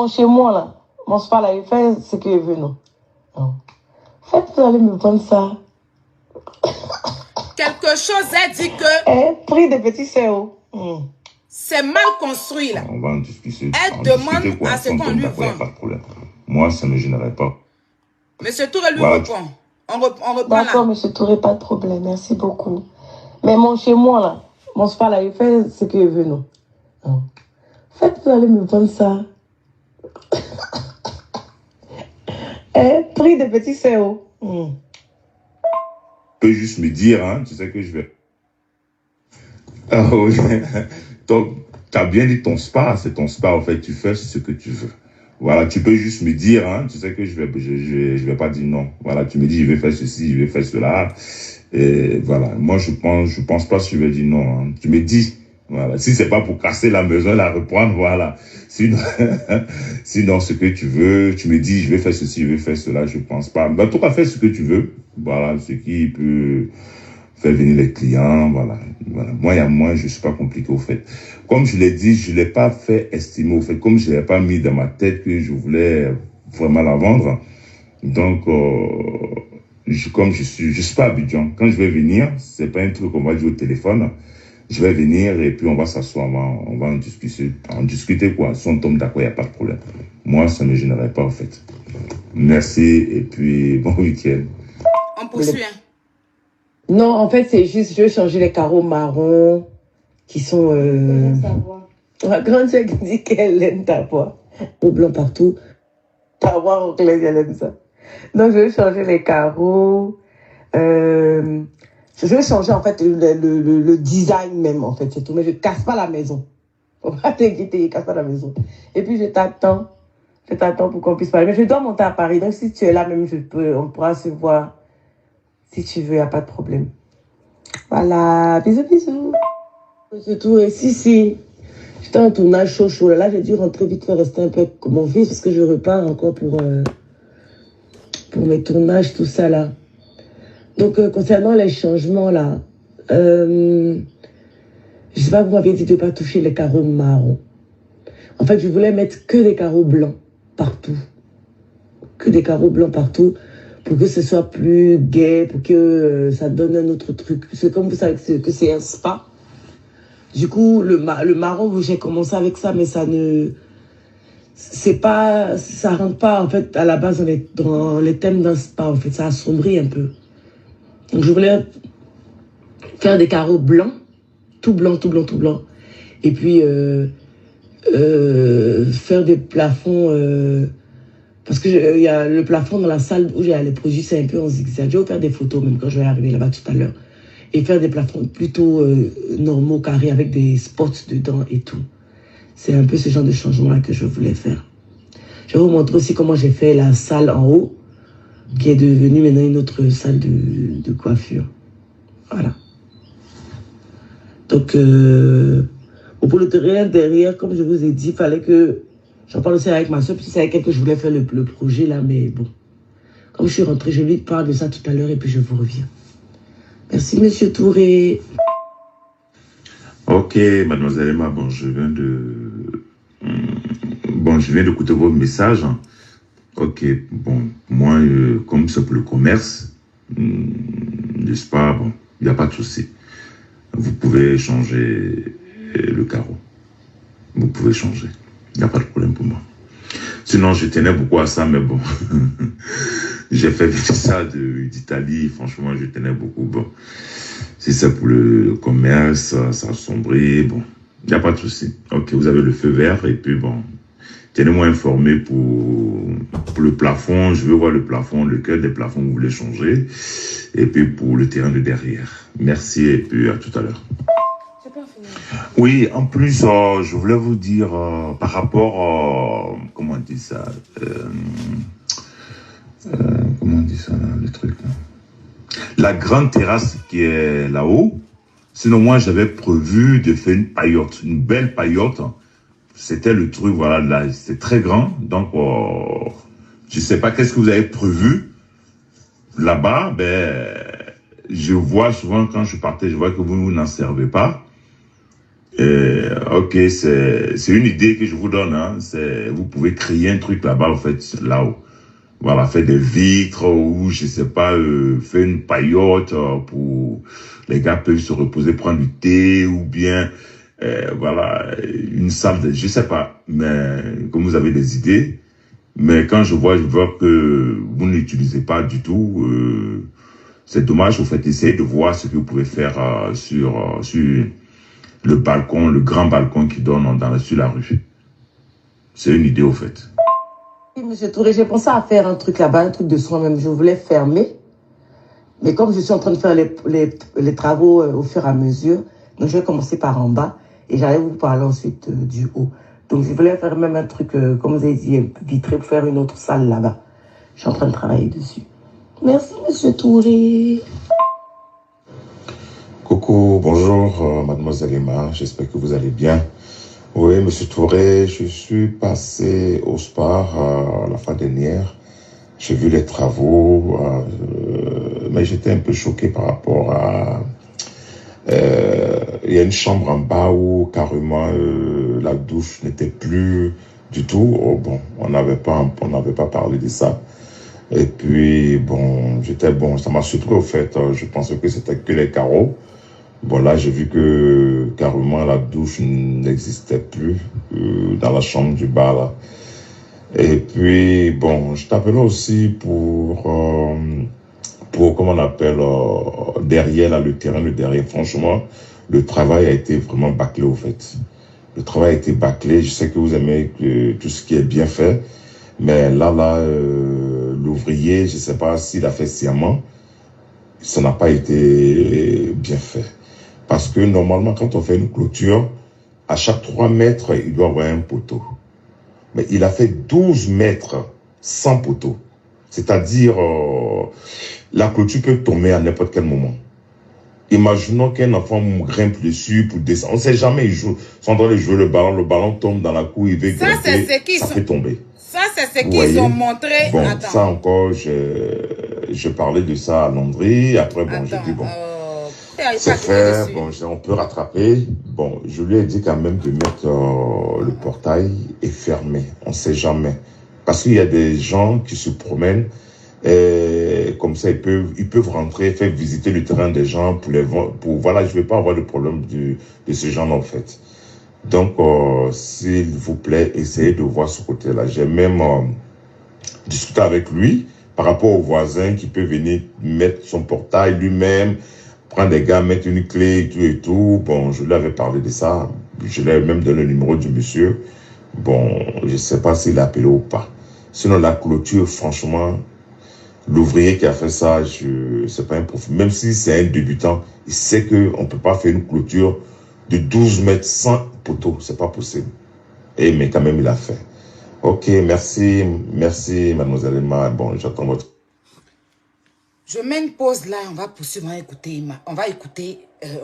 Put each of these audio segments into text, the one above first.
Chez moi, là, mon spa, là, il fait ce qu'il veut, non. Non. Faites, vous allez me prendre ça. Quelque chose a dit que... Prix de petits CO. C'est mal construit, là. On va en discuter. Elle demande à ce qu'on lui vende. Pas de problème. Moi, ça ne me gênerait pas. Monsieur Touré lui répond. On reprend là. D'accord, monsieur Touré, pas de problème. Merci beaucoup. Mais chez moi, là, mon spa, là, il fait ce qu'il veut, non. Non. Faites, vous allez me vendre ça. Prix de petits CO. Tu peux juste me dire, hein, tu sais que je vais... Ah oui. Donc, tu as bien dit ton spa, c'est ton spa, en fait, tu fais ce que tu veux. Voilà, tu peux juste me dire, hein, tu sais que je vais pas dire non. Voilà, tu me dis, je vais faire ceci, je vais faire cela. Et voilà, moi, je pense pas que je vais dire non. Hein. Tu me dis, voilà, si c'est pas pour casser la maison, la reprendre, voilà. Sinon, sinon, ce que tu veux, tu me dis, je vais faire ceci, je vais faire cela, je pense pas. Mais en tout cas, fais ce que tu veux. Voilà, ce qui peut faire venir les clients, voilà. Moi, je suis pas compliqué au fait. Comme je l'ai dit, je l'ai pas fait estimer au fait. Comme je l'ai pas mis dans ma tête que je voulais vraiment la vendre. Donc, comme je suis pas à Abidjan. Quand je vais venir, c'est pas un truc qu'on va dire au téléphone. Je vais venir et puis on va s'asseoir, on va en discuter quoi. Si on tombe d'accord, il n'y a pas de problème. Moi, ça ne me gênerait pas en fait. Merci et puis bon week-end. On poursuit. Non, en fait, c'est juste, je veux changer les carreaux marrons qui sont... Ma grande soeur qui dit qu'elle aime ta voix. Au blanc partout. Ta voix anglaise, elle aime ça. Donc, je veux changer les carreaux. Je veux changer, en fait, le design même, en fait, c'est tout. Mais je casse pas la maison. Faut pas t'inquiéter, je casse pas la maison. Et puis, je t'attends. Je t'attends pour qu'on puisse parler. Mais je dois monter à Paris. Donc, si tu es là même, on pourra se voir. Si tu veux, il n'y a pas de problème. Voilà. Bisous, bisous. C'est tout. Et si. J'étais en tournage chaud. Là, j'ai dû rentrer vite fait, rester un peu avec mon fils parce que je repars encore pour mes tournages, tout ça, là. Donc, concernant les changements, là, je sais pas, vous m'aviez dit de ne pas toucher les carreaux marrons. En fait, je voulais mettre que des carreaux blancs partout. Que des carreaux blancs partout pour que ce soit plus gai, pour que ça donne un autre truc. Parce que comme vous savez que c'est un spa, du coup, le marron, j'ai commencé avec ça, mais ça ne... ça rentre pas, en fait, à la base dans les thèmes d'un spa, en fait. Ça assombrit un peu. Donc, je voulais faire des carreaux blancs, tout blanc. Et puis, faire des plafonds... parce que il y a le plafond dans la salle où j'ai les produits, c'est un peu en zigzag. Je vais faire des photos, même quand je vais arriver là-bas tout à l'heure. Et faire des plafonds plutôt normaux, carrés, avec des spots dedans et tout. C'est un peu ce genre de changement-là que je voulais faire. Je vais vous montrer aussi comment j'ai fait la salle en haut, qui est devenue maintenant une autre salle de coiffure. Voilà. Donc, pour le terrain derrière, comme je vous ai dit, il fallait que... J'en parle aussi avec ma soeur, parce que c'est avec elle que je voulais faire le projet là, mais bon. Comme je suis rentrée, je lui parle de ça tout à l'heure et puis je vous reviens. Merci, monsieur Touré. Ok, mademoiselle Emma, je viens d'écouter vos messages. Ok, moi, comme c'est pour le commerce, n'est-ce pas, il n'y a pas de souci. Vous pouvez changer le carreau. Vous pouvez changer. Il n'y a pas de problème pour moi. Sinon, je tenais beaucoup à ça, mais bon. J'ai fait ça d'Italie. Franchement, je tenais beaucoup. Si c'est pour le commerce, ça assombrit. Il n'y a pas de souci. Ok, vous avez le feu vert. Et puis, tenez-moi informé pour le plafond. Je veux voir le plafond, le cœur des plafonds que vous voulez changer. Et puis, pour le terrain de derrière. Merci et puis à tout à l'heure. Oui, en plus, je voulais vous dire par rapport, comment on dit ça, le truc là. La grande terrasse qui est là-haut, sinon moi j'avais prévu de faire une paillote, une belle paillote. C'était le truc, voilà, là, c'était très grand, donc je sais pas qu'est-ce que vous avez prévu là-bas, je vois souvent quand je partais, je vois que vous n'en servez pas. Ok, c'est une idée que je vous donne. Hein. Vous pouvez créer un truc là-bas, en fait, là-haut. Voilà, faire des vitres ou, je sais pas, faire une paillote pour... Les gars peuvent se reposer, prendre du thé ou bien, voilà, une salle de... Je sais pas, mais comme vous avez des idées, mais quand je vois que vous n'utilisez pas du tout, c'est dommage, vous faites essayer de voir ce que vous pouvez faire sur le balcon, le grand balcon qui donne sur la rue. C'est une idée, au fait. Oui, Monsieur Touré, j'ai pensé à faire un truc là-bas, un truc de soin même. Je voulais fermer. Mais comme je suis en train de faire les travaux au fur et à mesure, donc je vais commencer par en bas et j'allais vous parler ensuite du haut. Donc je voulais faire même un truc, comme vous avez dit, vitré pour faire une autre salle là-bas. Je suis en train de travailler dessus. Merci, Monsieur Touré. Coucou, bonjour, mademoiselle Emma, j'espère que vous allez bien. Oui, Monsieur Touré, je suis passé au spa la fin dernière. J'ai vu les travaux, mais j'étais un peu choqué par rapport à... Il y a une chambre en bas où carrément la douche n'était plus du tout. Oh, bon, on n'avait pas parlé de ça. Et puis, bon, ça m'a surpris au fait. Je pensais que c'était que les carreaux. Bon, là, j'ai vu que carrément la douche n'existait plus dans la chambre du bas, là. Et puis, bon, je t'appelais aussi pour comment on appelle, derrière, là, le terrain, le derrière. Franchement, le travail a été vraiment bâclé, au fait. Le travail a été bâclé. Je sais que vous aimez tout ce qui est bien fait. Mais là, l'ouvrier, je sais pas s'il a fait sciemment. Ça n'a pas été bien fait. Parce que normalement, quand on fait une clôture, à chaque 3 mètres, il doit y avoir un poteau. Mais il a fait 12 mètres sans poteau. C'est-à-dire, la clôture peut tomber à n'importe quel moment. Imaginons qu'un enfant grimpe dessus pour descendre. On ne sait jamais, ils sont en train de jouer le ballon tombe dans la cour, il veut grimper, ça peut tomber. Ça, c'est ce qu'ils ont montré. Bon, attends. ça encore, je parlais de ça à Landry. Après, bon, j'ai dit, bon, c'est fait, bon, on peut rattraper. Bon, je lui ai dit quand même de mettre le portail est fermé. On ne sait jamais. Parce qu'il y a des gens qui se promènent et comme ça, ils peuvent rentrer, faire visiter le terrain des gens voilà, je ne vais pas avoir de problème de ce genre en fait. Donc, s'il vous plaît, essayez de voir ce côté-là. J'ai même discuté avec lui par rapport au voisin qui peut venir mettre son portail lui-même, prendre des gars, mettre une clé et tout et tout. Bon, je lui avais parlé de ça. Je lui ai même donné le numéro du monsieur. Bon, je ne sais pas s'il a appelé ou pas. Sinon, la clôture, franchement, l'ouvrier qui a fait ça, c'est pas un profil. Même si c'est un débutant, il sait qu'on ne peut pas faire une clôture de 12 mètres sans poteau. C'est pas possible. Mais quand même, il a fait. Ok, merci, mademoiselle Emma. Bon, j'attends votre... Je mets une pause là, on va poursuivre, on va écouter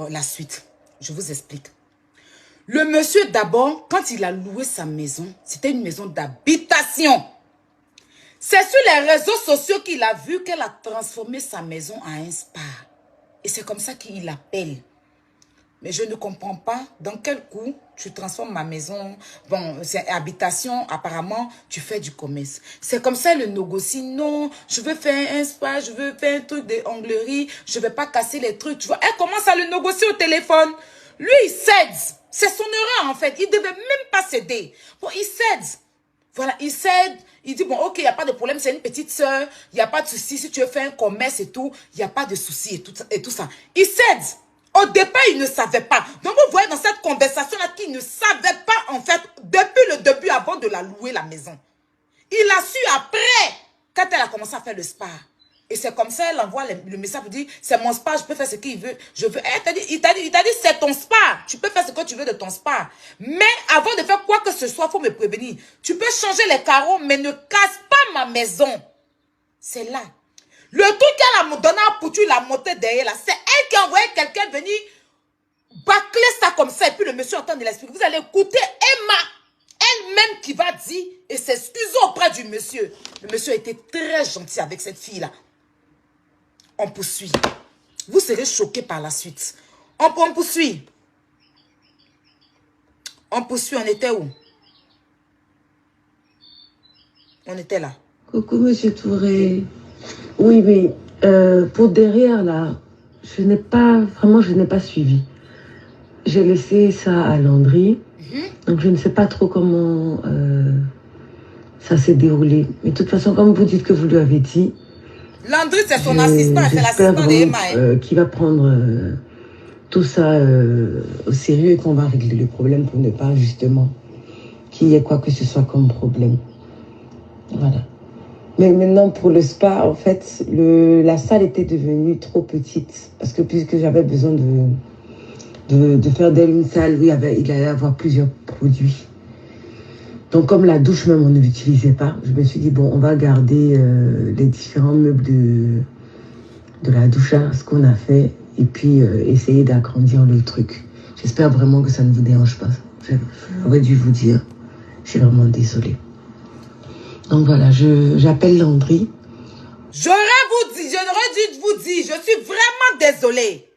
la suite. Je vous explique. Le monsieur d'abord, quand il a loué sa maison, c'était une maison d'habitation. C'est sur les réseaux sociaux qu'il a vu qu'elle a transformé sa maison en un spa. Et c'est comme ça qu'il appelle. Mais je ne comprends pas dans quel coup tu transformes ma maison. Bon, c'est habitation, apparemment, tu fais du commerce. C'est comme ça le négocie. Non, je veux faire un spa, je veux faire un truc d'onglerie, je ne vais pas casser les trucs. Tu vois, elle commence à le négocier au téléphone. Lui, il cède. C'est son erreur, en fait. Il ne devait même pas céder. Bon, il cède. Voilà, il cède. Il dit, bon, ok, il n'y a pas de problème, c'est une petite soeur. Il n'y a pas de souci. Si tu veux faire un commerce et tout, il n'y a pas de souci et tout ça. Il cède. Au départ, il ne savait pas. Donc, vous voyez dans cette conversation-là qu'il ne savait pas, en fait, depuis le début, avant de la louer, la maison. Il a su après, quand elle a commencé à faire le spa. Et c'est comme ça, elle envoie le message pour dire, c'est mon spa, je peux faire ce qu'il veut. Il t'a dit, c'est ton spa. Tu peux faire ce que tu veux de ton spa. Mais avant de faire quoi que ce soit, il faut me prévenir. Tu peux changer les carreaux, mais ne casse pas ma maison. C'est là. Le truc qu'elle a donné à Poutu, la montée derrière là, c'est elle qui a envoyé quelqu'un venir bâcler ça comme ça. Et puis le monsieur entend de l'expliquer. Vous allez écouter Emma, elle-même qui va dire et s'excuser auprès du monsieur. Le monsieur a été très gentil avec cette fille-là. On poursuit. Vous serez choqués par la suite. On poursuit. On poursuit, on était où? On était là. Coucou, monsieur Touré. Oui, mais pour derrière, là, je n'ai pas suivi. J'ai laissé ça à Landry. Donc, je ne sais pas trop comment ça s'est déroulé. Mais de toute façon, comme vous dites que vous lui avez dit... Landry, c'est son assistant, c'est l'assistant d'Emma. Qui va prendre tout ça au sérieux et qu'on va régler le problème pour ne pas, justement, qu'il y ait quoi que ce soit comme problème. Voilà. Mais maintenant, pour le spa, en fait, la salle était devenue trop petite. Parce que puisque j'avais besoin de faire d'elle une salle où il allait avoir plusieurs produits. Donc, comme la douche même, on ne l'utilisait pas, je me suis dit, bon, on va garder les différents meubles de la douche, hein, ce qu'on a fait, et puis essayer d'agrandir le truc. J'espère vraiment que ça ne vous dérange pas. J'aurais dû vous dire. Je suis vraiment désolée. Donc voilà, j'appelle Landry. J'aurais dû vous dire, je suis vraiment désolée.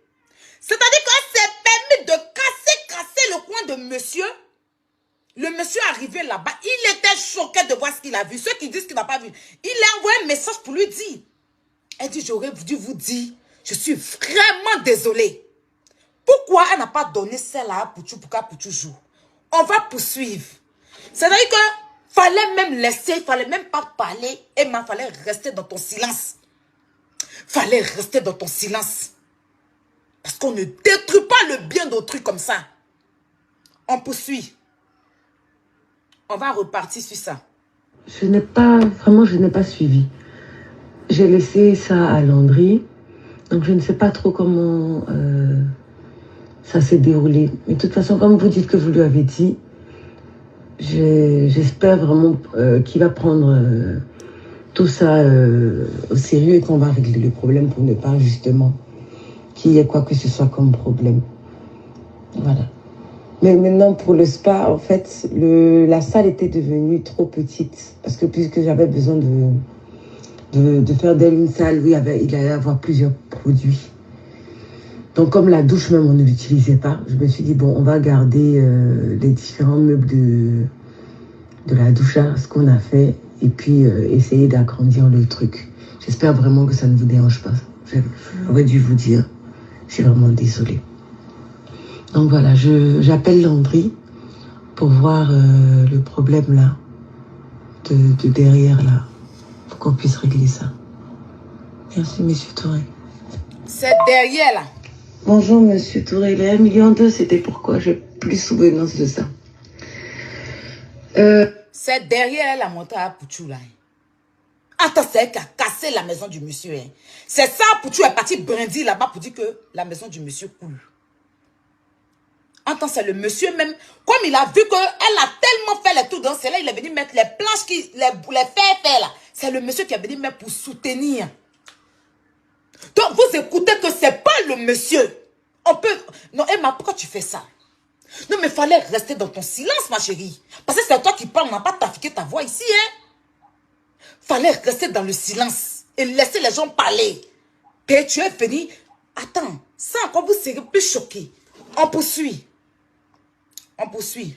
C'est-à-dire qu'on s'est permis de casser le coin de monsieur. Le monsieur est arrivé là-bas, il était choqué de voir ce qu'il a vu. Ceux qui disent qu'il n'a pas vu, il a envoyé un message pour lui dire. Elle dit, j'aurais dû vous dire, je suis vraiment désolée. Pourquoi elle n'a pas donné celle-là à Pouchou pour Pouchou joue? On va poursuivre. C'est-à-dire que fallait même laisser, il fallait même pas parler. Emma, fallait rester dans ton silence. Fallait rester dans ton silence. Parce qu'on ne détruit pas le bien d'autrui comme ça. On poursuit. On va repartir sur ça. Je n'ai pas suivi. J'ai laissé ça à Landry. Donc je ne sais pas trop comment ça s'est déroulé. Mais de toute façon, comme vous dites que vous lui avez dit, j'espère vraiment qu'il va prendre tout ça au sérieux et qu'on va régler le problème pour ne pas, justement, qu'il y ait quoi que ce soit comme problème. Voilà. Mais maintenant, pour le spa, en fait, la salle était devenue trop petite. Parce que puisque j'avais besoin de faire d'elle une salle où il allait avoir plusieurs produits. Donc, comme la douche même, on ne l'utilisait pas, je me suis dit, bon, on va garder les différents meubles de la douche, hein, ce qu'on a fait, et puis essayer d'agrandir le truc. J'espère vraiment que ça ne vous dérange pas. J'aurais dû vous dire. Je suis vraiment désolée. Donc voilà, j'appelle Landry pour voir le problème là, de derrière là, pour qu'on puisse régler ça. Merci, monsieur Touré. C'est derrière là. Bonjour, monsieur Touré. Les 1,2 million, c'était pourquoi j'ai plus souvenance de ça. C'est derrière la montée à Pouchou là. Attends, c'est elle qui a cassé la maison du monsieur. Hein. C'est ça, Pouchou est parti brandir là-bas pour dire que la maison du monsieur coule. Attends, c'est le monsieur même, comme il a vu qu'elle a tellement fait les tours dans celle-là, il est venu mettre les planches, les faire là. C'est le monsieur qui est venu mettre pour soutenir. Donc, vous écoutez que c'est pas le monsieur. On peut... Non, Emma, pourquoi tu fais ça? Non, mais il fallait rester dans ton silence, ma chérie. Parce que c'est toi qui parles, on n'a pas trafiqué ta voix ici, hein. Fallait rester dans le silence et laisser les gens parler. Et tu es venu... Attends, ça encore vous serez plus choqué. On poursuit. On poursuit.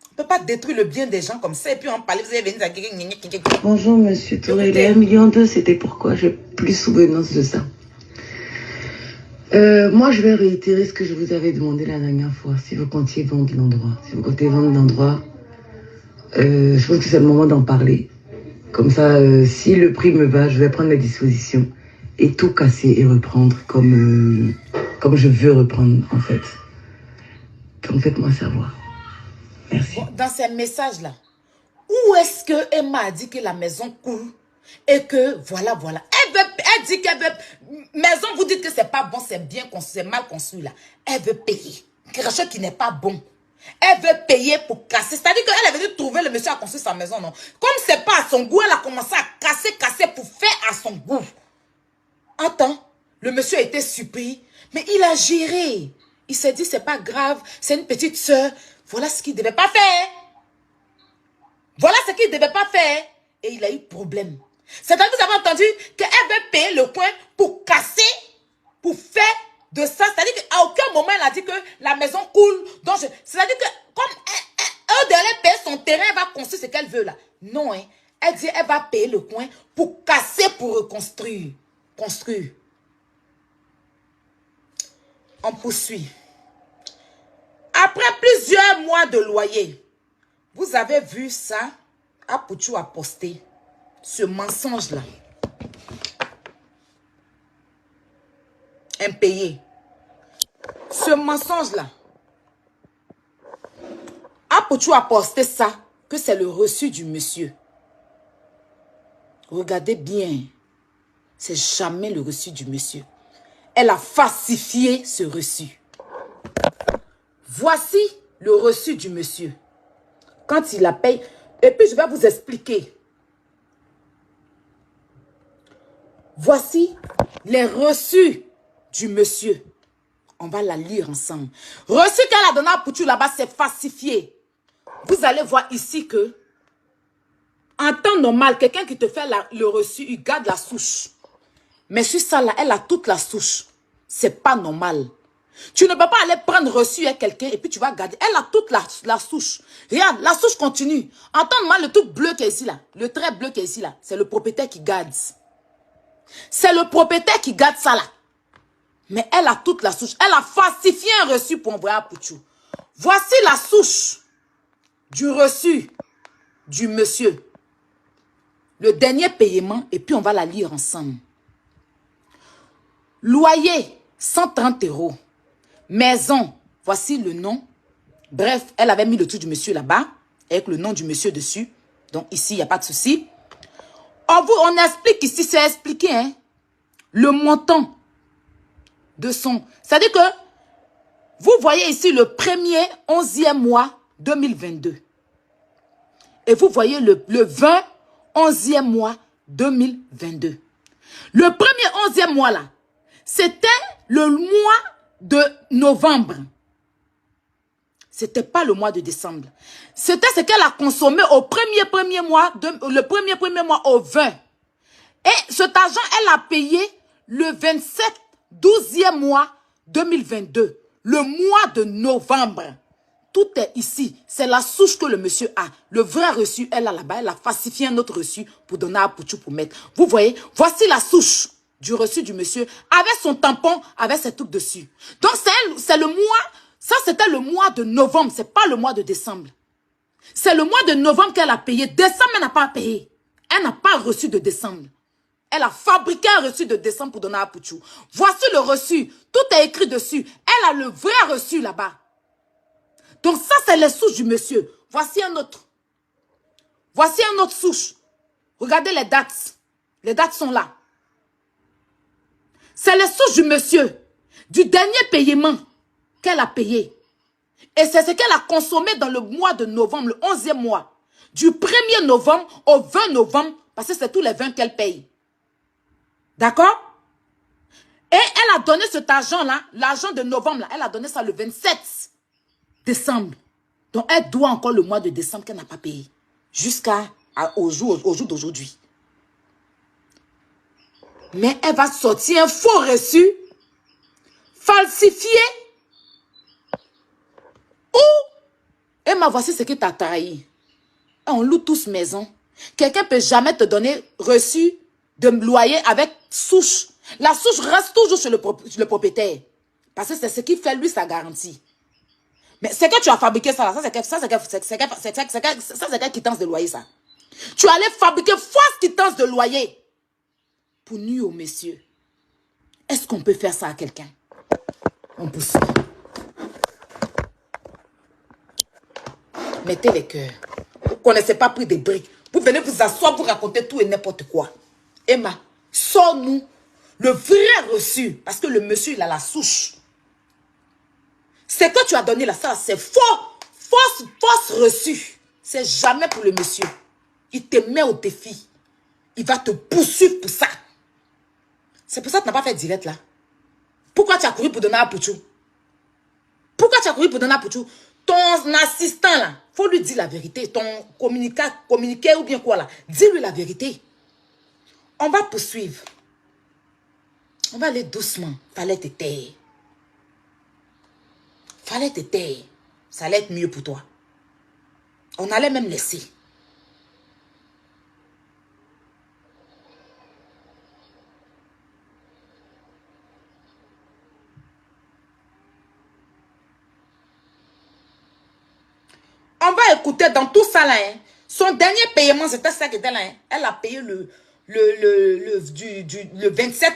On ne peut pas détruire le bien des gens comme ça et puis on parle, vous allez venir à... Bonjour, monsieur Touré. Les 1,2 million, c'était pourquoi j'ai plus souvenance de ça. Moi, je vais réitérer ce que je vous avais demandé la dernière fois. Si vous comptiez vendre l'endroit. Si vous comptez vendre l'endroit, je pense que c'est le moment d'en parler. Comme ça, si le prix me va, je vais prendre mes dispositions et tout casser et reprendre comme je veux reprendre, en fait. Donc, faites-moi savoir. Merci. Dans ces messages-là, où est-ce que Emma a dit que la maison coule et que voilà. Elle dit qu'elle veut... Maison, vous dites que c'est pas bon, c'est bien construit, c'est mal construit là. Elle veut payer. Quelque chose qui n'est pas bon. Elle veut payer pour casser. C'est-à-dire qu'elle est venue trouver le monsieur à construire sa maison, non? Comme c'est pas à son goût, elle a commencé à casser pour faire à son goût. Attends, le monsieur a été surpris, mais il a géré. Il s'est dit, c'est pas grave, c'est une petite soeur. Voilà ce qu'il ne devait pas faire. Voilà ce qu'il ne devait pas faire. Et il a eu problème. C'est-à-dire que vous avez entendu qu'elle veut payer le coin pour casser, pour faire de ça. C'est-à-dire qu'à aucun moment, elle a dit que la maison coule. C'est-à-dire que comme eux d'aller payer son terrain, elle va construire ce qu'elle veut là. Non, hein. Elle dit elle va payer le coin pour casser, pour reconstruire. Construire. On poursuit. Après plusieurs mois de loyer, vous avez vu ça, Apouchou a posté ce mensonge-là. Impayé. Ce mensonge-là. Apouchou a posté ça, que c'est le reçu du monsieur. Regardez bien. C'est jamais le reçu du monsieur. Elle a falsifié ce reçu. Voici le reçu du monsieur. Quand il la paye, et puis je vais vous expliquer. Voici les reçus du monsieur. On va la lire ensemble. Reçu qu'elle a donné à Pouchou là-bas, c'est falsifié. Vous allez voir ici que, en temps normal, quelqu'un qui te fait le reçu, il garde la souche. Mais sur ça là, elle a toute la souche. C'est pas normal. Tu ne peux pas aller prendre reçu à quelqu'un et puis tu vas garder. Elle a toute la souche. Regarde, la souche continue. En temps normal, le truc bleu qui est ici là, le trait bleu qui est ici là, c'est le propriétaire qui garde. C'est le propriétaire qui garde ça là. Mais elle a toute la souche. Elle a falsifié un reçu pour envoyer à Pouchou. Voici la souche du reçu du monsieur. Le dernier paiement, et puis on va la lire ensemble. Loyer, 130 €. Maison, voici le nom. Bref, elle avait mis le truc du monsieur là-bas, avec le nom du monsieur dessus. Donc ici, il n'y a pas de souci. On explique ici, c'est expliqué, hein, le montant de son... C'est-à-dire que, vous voyez ici le premier 11e mois 2022. Et vous voyez le 20 11e mois 2022. Le premier 11e mois là, c'était le mois de novembre. C'était pas le mois de décembre. C'était ce qu'elle a consommé au premier mois, le premier mois au 20. Et cet argent, elle a payé le 27 12e mois 2022. Le mois de novembre. Tout est ici. C'est la souche que le monsieur a. Le vrai reçu, elle a là-bas. Elle a falsifié un autre reçu pour donner à Pouchou pour mettre. Vous voyez, voici la souche du reçu du monsieur avec son tampon, avec ses trucs dessus. Donc, c'est le mois, ça c'était le mois de novembre, c'est pas le mois de décembre. C'est le mois de novembre qu'elle a payé. Décembre, elle n'a pas payé. Elle n'a pas reçu de décembre. Elle a fabriqué un reçu de décembre pour donner à Pouchou. Voici le reçu. Tout est écrit dessus. Elle a le vrai reçu là-bas. Donc ça, c'est les souches du monsieur. Voici un autre. Voici un autre souche. Regardez les dates. Les dates sont là. C'est les souches du monsieur. Du dernier paiement qu'elle a payé. Et c'est ce qu'elle a consommé dans le mois de novembre, le 11e mois. Du 1er novembre au 20 novembre, parce que c'est tous les 20 qu'elle paye. D'accord? Et elle a donné cet argent-là, l'argent de novembre, là, elle a donné ça le 27 décembre. Donc, elle doit encore le mois de décembre qu'elle n'a pas payé. Jusqu'au jour d'aujourd'hui. Mais elle va sortir un faux reçu, falsifié. Et ma voici ce qui t'a trahi. On loue tous maison. Quelqu'un ne peut jamais te donner reçu de loyer avec souche. La souche reste toujours chez le propriétaire. Parce que c'est ce qui fait lui sa garantie. Mais c'est que tu as fabriqué ça là. Ça c'est quelle quittance de loyer ça. Tu allais fabriquer fausse quittance de loyer. Pour nuire au monsieur. Est-ce qu'on peut faire ça à quelqu'un? On peut ça. Mettez les cœurs. Vous ne connaissez pas pris des briques. Vous venez vous asseoir pour raconter tout et n'importe quoi. Emma, sors-nous le vrai reçu. Parce que le monsieur, il a la souche. Ce que tu as donné là, ça, c'est faux. Fausse reçu. C'est jamais pour le monsieur. Il te met au défi. Il va te poursuivre pour ça. C'est pour ça que tu n'as pas fait direct là. Pourquoi tu as couru pour donner à Pouchou? Pourquoi tu as couru pour donner à Pouchou? Ton assistant là, faut lui dire la vérité. Ton communiqué ou bien quoi là, dis-lui la vérité. On va poursuivre. On va aller doucement. Fallait te taire. Fallait te taire. Ça allait être mieux pour toi. On allait même laisser. On va écouter dans tout ça là. Hein. Son dernier paiement, c'était ça qui était là. Hein. Elle a payé le 27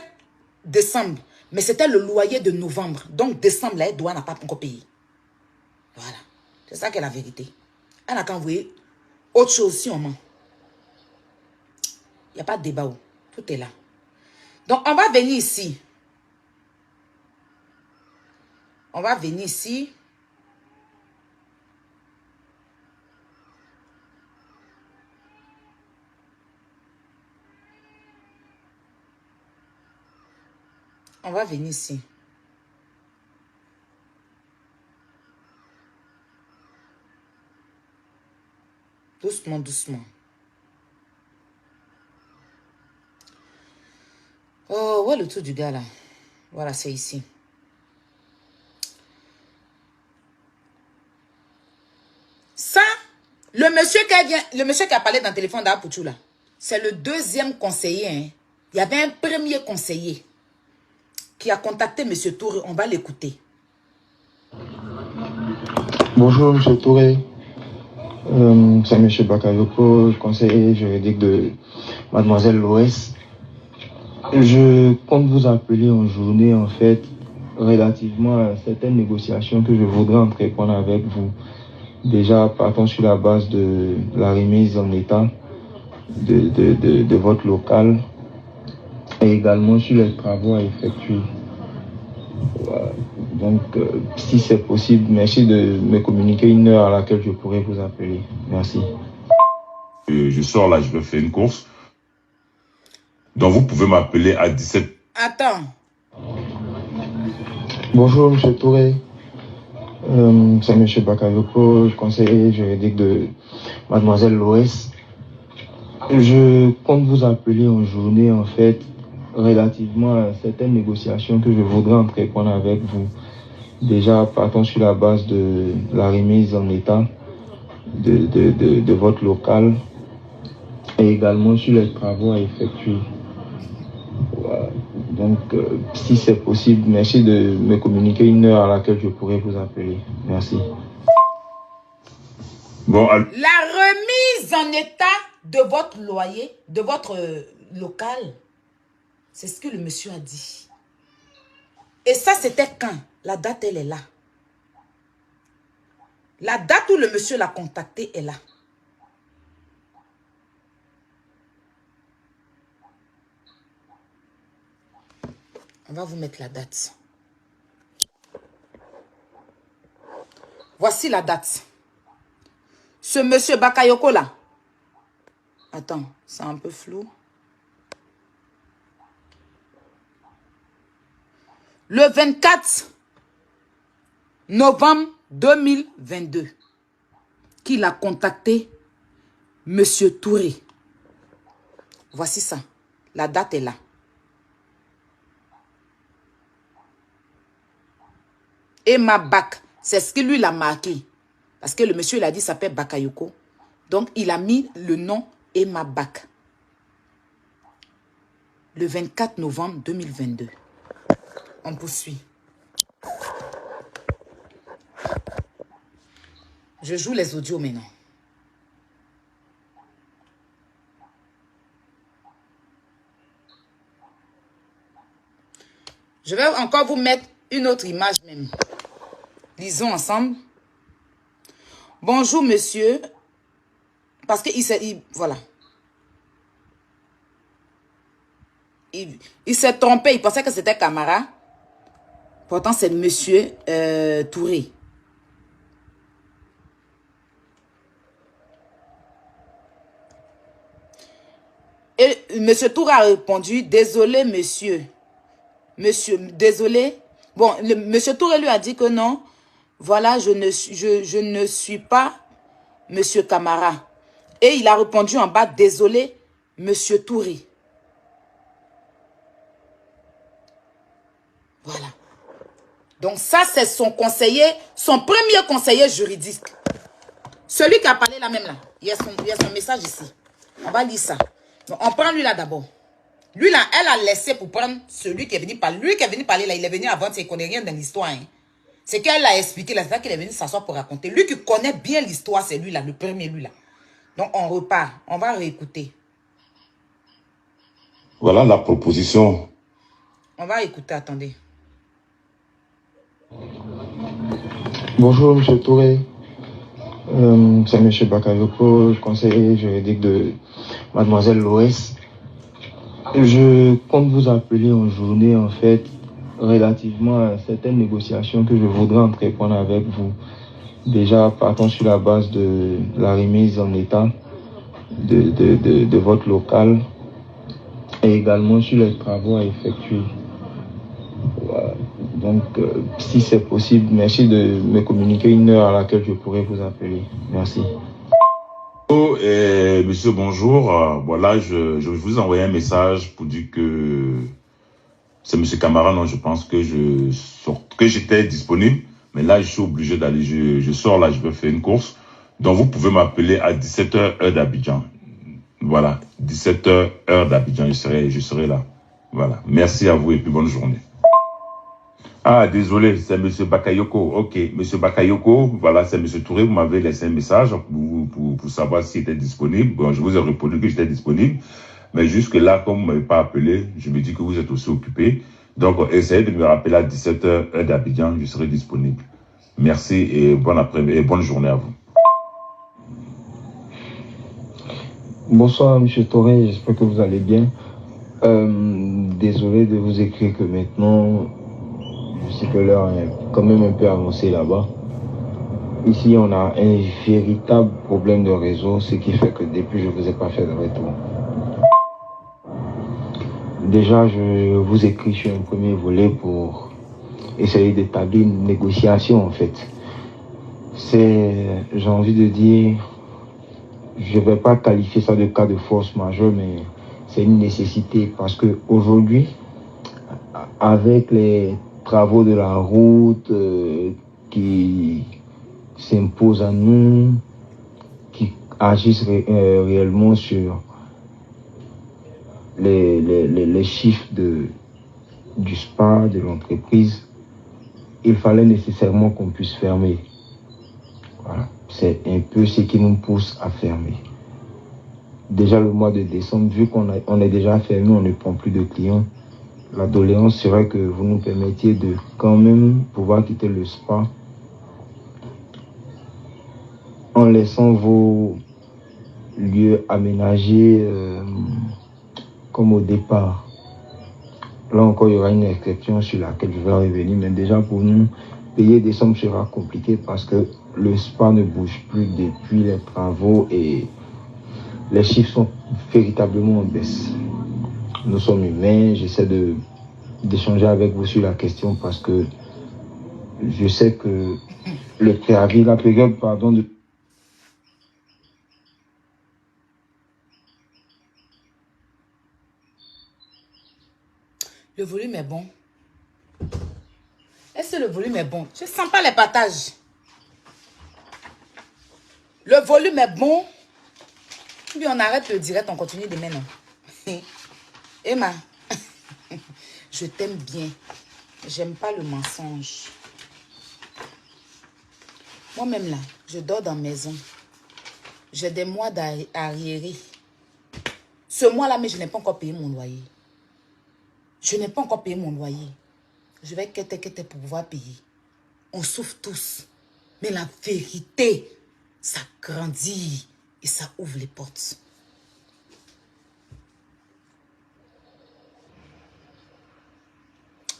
décembre. Mais c'était le loyer de novembre. Donc décembre, là, elle n'a pas encore payé. Voilà. C'est ça qui est la vérité. Elle n'a qu'à envoyer autre chose si on ment. Il n'y a pas de débat. Tout est là. Donc on va venir ici. On va venir ici. On va venir ici. Doucement, doucement. Oh, où est le truc du gars là? Voilà, c'est ici. Ça, le monsieur qui a parlé dans le téléphone d'Apouchou là, c'est le deuxième conseiller. Hein. Il y avait un premier conseiller qui a contacté M. Touré. On va l'écouter. Bonjour M. Touré. C'est M. Bakayoko, conseiller juridique de Mademoiselle Loès. Je compte vous appeler en journée, en fait, relativement à certaines négociations que je voudrais entreprendre avec vous. Déjà, partons sur la base de la remise en état de votre local et également sur les travaux à effectuer. Voilà. Donc, si c'est possible, merci de me communiquer une heure à laquelle je pourrai vous appeler. Merci. Je sors là, je vais faire une course. Donc, vous pouvez m'appeler à 17. Attends. Bonjour, M. Touré. C'est M. Bakayoko, conseiller juridique de Mademoiselle Loès. Je compte vous appeler en journée, en fait, relativement à certaines négociations que je voudrais entreprendre avec vous. Déjà, partons sur la base de la remise en état de votre local et également sur les travaux à effectuer. Voilà. Donc, si c'est possible, merci de me communiquer une heure à laquelle je pourrai vous appeler. Merci. Bon, la remise en état de votre loyer, de votre local, c'est ce que le monsieur a dit. Et ça, c'était quand? La date, elle est là. La date où le monsieur l'a contacté est là. On va vous mettre la date. Voici la date. Ce monsieur Bakayoko là. Attends, c'est un peu flou. Le 24 novembre 2022, qu'il a contacté monsieur Touré. Voici ça. La date est là. Et ma bac, c'est ce que lui l'a marqué. Parce que le monsieur, il a dit, ça s'appelle Bakayoko. Donc, il a mis le nom Emma Bac. Le 24 novembre 2022. On poursuit. Je joue les audios maintenant. Je vais encore vous mettre une autre image même. Lisons ensemble. Bonjour, monsieur. Parce qu'il s'est... Voilà. Il s'est trompé. Il pensait que c'était Camara. Pourtant, c'est monsieur Touré. Et monsieur Touré a répondu, désolé, monsieur. Monsieur, désolé. Bon, monsieur Touré lui a dit que non. Voilà, je ne suis pas monsieur Camara. Et il a répondu en bas, désolé, monsieur Touré. Voilà. Donc ça, c'est son conseiller, son premier conseiller juridique. Celui qui a parlé là même là. Il y a son message ici. On va lire ça. Donc, on prend lui là d'abord. Lui là, elle a laissé pour prendre celui qui est venu parler. Lui qui est venu parler là, il est venu avant, il ne connaît rien dans l'histoire. Hein. C'est qu'elle a expliqué là, c'est ça qu'il est venu s'asseoir pour raconter. Lui qui connaît bien l'histoire, c'est lui là, le premier lui là. Donc on repart, on va réécouter. Voilà la proposition. On va écouter, attendez. Bonjour, M. Touré. C'est M. Bakayoko, conseiller juridique de Mademoiselle Loès. Je compte vous appeler en journée, en fait, relativement à certaines négociations que je voudrais entreprendre avec vous. Déjà, partons sur la base de la remise en état de votre local et également sur les travaux à effectuer. Voilà. Donc, si c'est possible, merci de me communiquer une heure à laquelle je pourrais vous appeler. Merci. Monsieur, bonjour. Voilà, je vous envoie un message pour dire que c'est monsieur Camara, non, je pense que j'étais disponible. Mais là, je suis obligé d'aller, je sors là, je vais faire une course. Donc, vous pouvez m'appeler à 17h, heure d'Abidjan. Voilà, 17h, heure d'Abidjan, je serai là. Voilà, merci à vous et puis bonne journée. Ah, désolé, c'est monsieur Bakayoko. Ok, monsieur Bakayoko, voilà, c'est monsieur Touré, vous m'avez laissé un message pour savoir s'il était disponible. Bon, je vous ai répondu que j'étais disponible. Mais jusque-là, comme vous ne m'avez pas appelé, je me dis que vous êtes aussi occupé. Donc, essayez de me rappeler à 17h, heure d'Abidjan, je serai disponible. Merci et bon après-midi et bonne journée à vous. Bonsoir, M. Touré, j'espère que vous allez bien. Désolé de vous écrire que maintenant, je sais que l'heure est quand même un peu avancée là-bas. Ici, on a un véritable problème de réseau, ce qui fait que depuis, je ne vous ai pas fait de retour. Déjà, je vous écris sur un premier volet pour essayer d'établir une négociation, en fait. J'ai envie de dire, je ne vais pas qualifier ça de cas de force majeure, mais c'est une nécessité parce qu'aujourd'hui, avec les travaux de la route qui s'imposent à nous, qui agissent réellement sur les chiffres du SPA, de l'entreprise, il fallait nécessairement qu'on puisse fermer. Voilà. C'est un peu ce qui nous pousse à fermer. Déjà le mois de décembre, vu qu'on est déjà fermé, on ne prend plus de clients. La doléance serait que vous nous permettiez de quand même pouvoir quitter le spa en laissant vos lieux aménagés comme au départ. Là encore, il y aura une exception sur laquelle je vais revenir, mais déjà pour nous, payer décembre sera compliqué parce que le spa ne bouge plus depuis les travaux et les chiffres sont véritablement en baisse. Nous sommes humains, j'essaie d'échanger avec vous sur la question parce que je sais que le préavis, la période, pardon, de... Le volume est bon. Est-ce que le volume est bon? Je ne sens pas les partages. Le volume est bon. Puis on arrête le direct, on continue demain. Non? Emma, je t'aime bien. J'aime pas le mensonge. Moi-même là, je dors dans la maison. J'ai des mois d'arriérés. Ce mois-là, mais je n'ai pas encore payé mon loyer. Je n'ai pas encore payé mon loyer. Je vais quêter pour pouvoir payer. On souffre tous. Mais la vérité, ça grandit et ça ouvre les portes.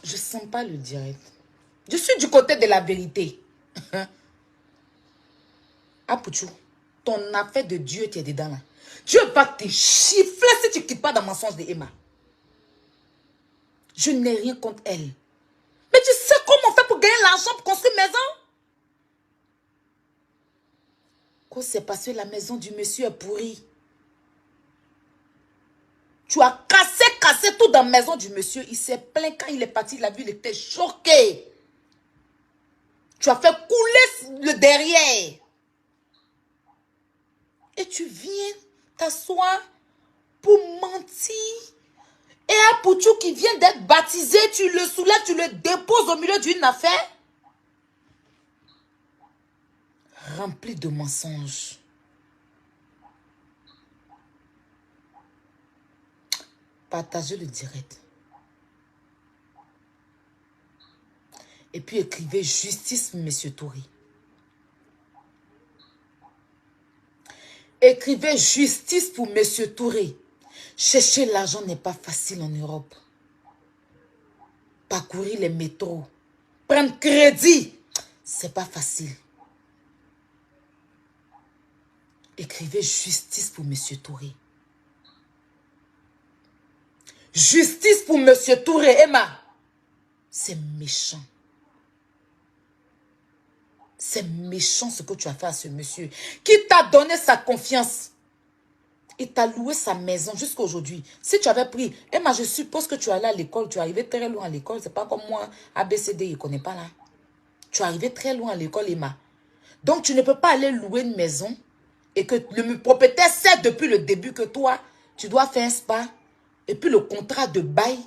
Je ne sens pas le direct. Je suis du côté de la vérité. Apouchou, ton affaire de Dieu, tu es dedans là. Dieu va te chiffler si tu ne quittes pas dans le mensonge de Emma. Je n'ai rien contre elle. Mais tu sais comment on fait pour gagner l'argent pour construire une maison? C'est parce que la maison du monsieur est pourrie. Tu as cassé tout dans la maison du monsieur. Il s'est plaint quand il est parti. Il a vu, il était choqué. Tu as fait couler le derrière. Et tu viens t'asseoir pour mentir. Et un Poutou qui vient d'être baptisé, tu le soulèves, tu le déposes au milieu d'une affaire. Rempli de mensonges. Partagez le direct. Et puis écrivez justice, Monsieur Touré. Écrivez justice pour Monsieur Touré. Chercher l'argent n'est pas facile en Europe. Parcourir les métros, prendre crédit, c'est pas facile. Écrivez justice pour Monsieur Touré. Justice pour Monsieur Touré, Emma. C'est méchant. C'est méchant ce que tu as fait à ce monsieur qui t'a donné sa confiance. Il t'a loué sa maison jusqu'à aujourd'hui. Si tu avais pris... Emma, je suppose que tu es allé à l'école. Tu es arrivé très loin à l'école. C'est pas comme moi, ABCD, il ne connaît pas là. Tu es arrivé très loin à l'école, Emma. Donc, tu ne peux pas aller louer une maison et que le propriétaire sait depuis le début que toi, tu dois faire un spa. Et puis, le contrat de bail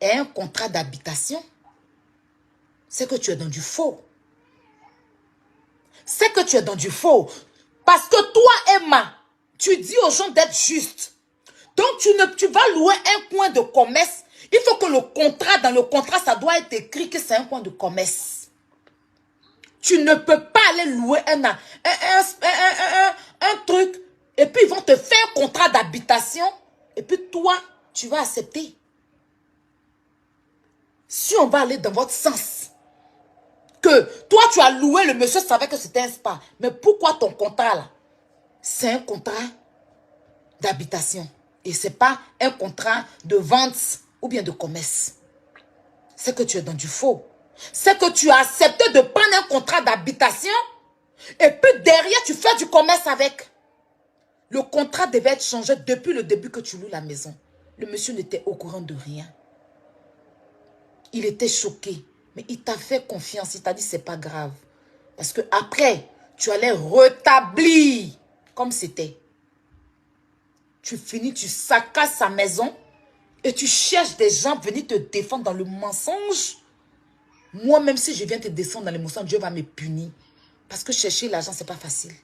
est un contrat d'habitation. C'est que tu es dans du faux. C'est que tu es dans du faux. Parce que toi, Emma, tu dis aux gens d'être juste. Donc, tu vas louer un coin de commerce. Il faut que dans le contrat, ça doit être écrit que c'est un coin de commerce. Tu ne peux pas aller louer un truc. Et puis, ils vont te faire un contrat d'habitation. Et puis, toi, tu vas accepter. Si on va aller dans votre sens, que toi, tu as loué, le monsieur savait que c'était un spa. Mais pourquoi ton contrat, là? C'est un contrat d'habitation. Et ce n'est pas un contrat de vente ou bien de commerce. C'est que tu es dans du faux. C'est que tu as accepté de prendre un contrat d'habitation et puis derrière, tu fais du commerce avec. Le contrat devait être changé depuis le début que tu loues la maison. Le monsieur n'était au courant de rien. Il était choqué. Mais il t'a fait confiance. Il t'a dit, c'est pas grave. Parce que après, tu allais rétablir comme c'était. Tu finis, tu saccasses sa maison et tu cherches des gens venir te défendre dans le mensonge. Moi, même si je viens te descendre dans le mensonge, Dieu va me punir. Parce que chercher l'argent, c'est pas facile.